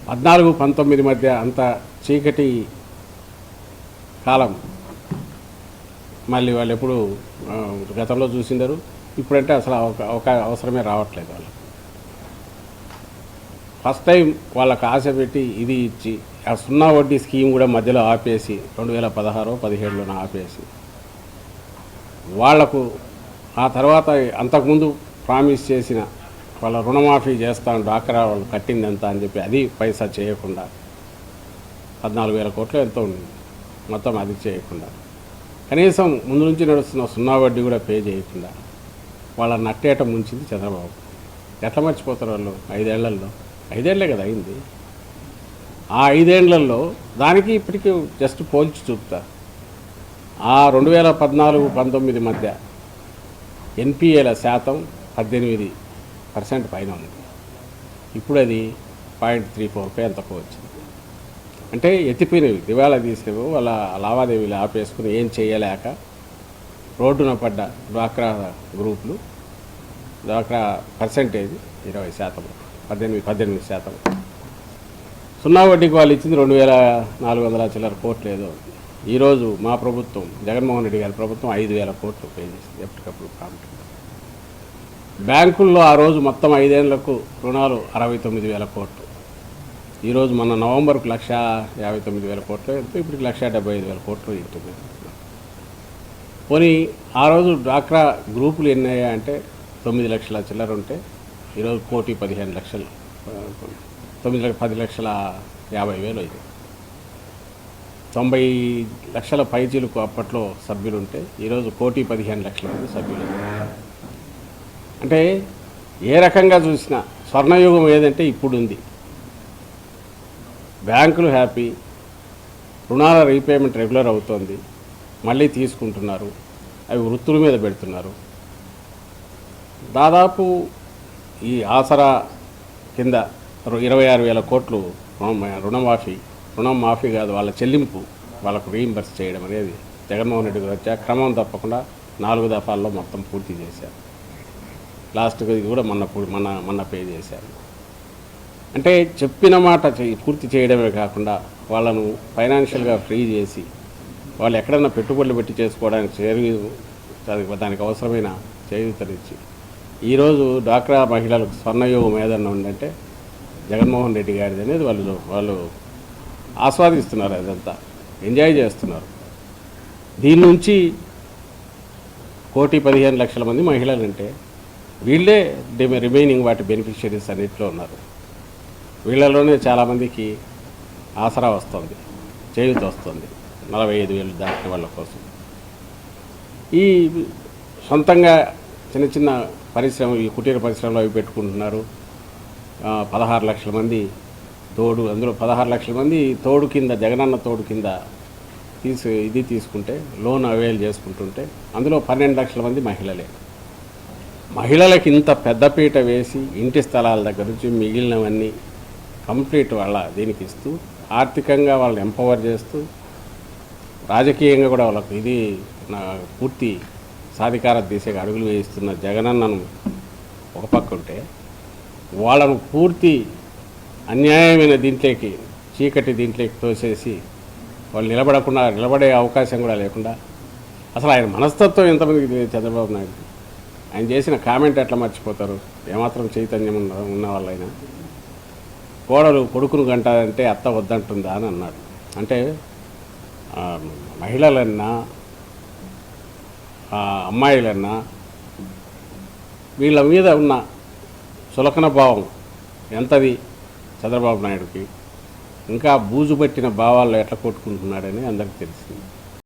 14-19 మధ్య అంత చీకటి కాలం మళ్ళీ వాళ్ళు ఎప్పుడు గతంలో చూసిందరు. ఇప్పుడంటే అసలు ఒక అవసరమే రావట్లేదు వాళ్ళు. ఫస్ట్ టైం వాళ్ళకు ఆశ పెట్టి ఇది ఇచ్చి ఆ సున్నా వడ్డీ స్కీమ్ కూడా మధ్యలో ఆపేసి 2016-17లో ఆపేసి వాళ్లకు ఆ తర్వాత అంతకుముందు ప్రామిస్ చేసిన వాళ్ళ రుణమాఫీ చేస్తాను డ్వాక్రా వాళ్ళు కట్టిందంతా అని చెప్పి అది పైసా చేయకుండా 14,000 కోట్లు ఎంతో ఉంది మొత్తం, అది చేయకుండా కనీసం ముందు నుంచి నడుస్తున్న సున్నా వడ్డీ కూడా పే చేయకుండా వాళ్ళ నట్టేట ముంచింది చంద్రబాబు. ఎట్లా మర్చిపోతారు వాళ్ళు? 5 ఏళ్లలో, 5 ఏళ్లే కదా అయింది. ఆ 5 ఏళ్లలో దానికి ఇప్పటికీ జస్ట్ పోల్చి చూపుతా. ఆ 2014-19 మధ్య ఎన్పిఏల శాతం 18% పైన ఉంది. ఇప్పుడు అది 0.34 ఎంతకు వచ్చింది. అంటే ఎత్తిపోయినవి, దివాళా తీసినవి, వాళ్ళ లావాదేవీలు ఆపేసుకుని ఏం చేయలేక రోడ్డున పడ్డ డ్వాక్రా గ్రూపులు. డ్వాక్రా పర్సెంటేజ్ 20%, 18%. సున్నా వడ్డీకి వాళ్ళు ఇచ్చింది 2,400 చిల్లర కోట్లు ఏదో. ఈరోజు మా ప్రభుత్వం, జగన్మోహన్ రెడ్డి గారి ప్రభుత్వం 5,000 కోట్లు పే చేసింది ఎప్పటికప్పుడు కాంట్రాక్ట్. బ్యాంకుల్లో ఆ రోజు మొత్తం 5 ఏళ్లకు రుణాలు 69,000 కోట్లు. ఈరోజు మన నవంబర్కు 1,59,000 కోట్లు, ఇప్పటికి 1,75,000 కోట్లు ఇంటికి. పోనీ ఆ రోజు డ్వాక్రా గ్రూపులు ఎన్ని అయ్యాయి అంటే 9 లక్షల చిల్లర ఉంటే ఈరోజు 1,15,00,000, 9,10,50,000 అయింది. 90 లక్షల పైచీలకు అప్పట్లో సభ్యులు ఉంటే ఈరోజు 1,15,00,000 మంది సభ్యులు. అంటే ఏ రకంగా చూసినా స్వర్ణయుగం ఏదంటే ఇప్పుడు ఉంది. బ్యాంకులు హ్యాపీ, రుణాల రీపేమెంట్ రెగ్యులర్ అవుతోంది, మళ్ళీ తీసుకుంటున్నారు, అవి వృత్తుల మీద పెడుతున్నారు. దాదాపు ఈ ఆసరా కింద 26,000 కోట్లు రుణం మాఫీ కాదు, వాళ్ళ చెల్లింపు, వాళ్ళకు రీయింబర్స్ చేయడం అనేది జగన్మోహన్ రెడ్డి గారు వచ్చా క్రమం తప్పకుండా 4 దఫాల్లో మొత్తం పూర్తి చేశారు. లాస్ట్గా ఇది కూడా మొన్న పే చేశారు. అంటే చెప్పిన మాట పూర్తి చేయడమే కాకుండా వాళ్ళను ఫైనాన్షియల్గా ఫ్రీ చేసి వాళ్ళు ఎక్కడన్నా పెట్టుబడులు పెట్టి చేసుకోవడానికి దానికి అవసరమైన చేయూతనిచ్చి ఈరోజు డ్వాక్రా మహిళలకు స్వర్ణయోగం ఏదన్నా ఉందంటే జగన్మోహన్ రెడ్డి గారిది అనేది వాళ్ళు ఆస్వాదిస్తున్నారు, అదంతా ఎంజాయ్ చేస్తున్నారు. దీని నుంచి 1,15,00,000 మంది మహిళలంటే వీళ్ళే రిమైనింగ్ వాటి బెనిఫిషియరీస్ అన్నింటిలో ఉన్నారు. వీళ్ళలోనే చాలామందికి ఆసరా వస్తుంది, చేయూత వస్తుంది, 45,000 దాటిన వాళ్ళ కోసం. ఈ సొంతంగా చిన్న చిన్న పరిశ్రమలు, ఈ కుటీర పరిశ్రమలు అవి పెట్టుకుంటున్నారు. 16 లక్షల మంది తోడు, అందులో 16 లక్షల మంది తోడు కింద, జగనన్న తోడు కింద తీసుకుంటే లోన్ అవైల్ చేసుకుంటుంటే అందులో 12 లక్షల మంది మహిళలే. మహిళలకు ఇంత పెద్దపీట వేసి ఇంటి స్థలాల దగ్గర నుంచి మిగిలినవన్నీ కంప్లీట్ వాళ్ళ దీనికి ఇస్తూ ఆర్థికంగా వాళ్ళని ఎంపవర్ చేస్తూ రాజకీయంగా కూడా వాళ్ళకు ఇది పూర్తి సాధికారత దిశగా అడుగులు వేయిస్తున్న జగనన్నను ఒక పక్క ఉంటే వాళ్ళను పూర్తి అన్యాయమైన దీంట్లోకి, చీకటి దీంట్లోకి తోసేసి వాళ్ళు నిలబడే అవకాశం కూడా లేకుండా అసలు ఆయన మనస్తత్వం ఎంతమందికి చంద్రబాబు నాయుడు. ఆయన చేసిన కామెంట్ ఎట్లా మర్చిపోతారు? ఏమాత్రం చైతన్యం ఉన్న వాళ్ళైనా కోడలు కొడుకును గంటారంటే అత్త వద్దంటుందా అని అన్నాడు. అంటే మహిళలన్నా అమ్మాయిలన్నా వీళ్ళ మీద ఉన్న చులకన భావం ఎంతది చంద్రబాబు నాయుడుకి. ఇంకా బూజు పట్టిన భావాల్లో ఎట్లా కొట్టుకుంటున్నాడని అందరికీ తెలిసింది.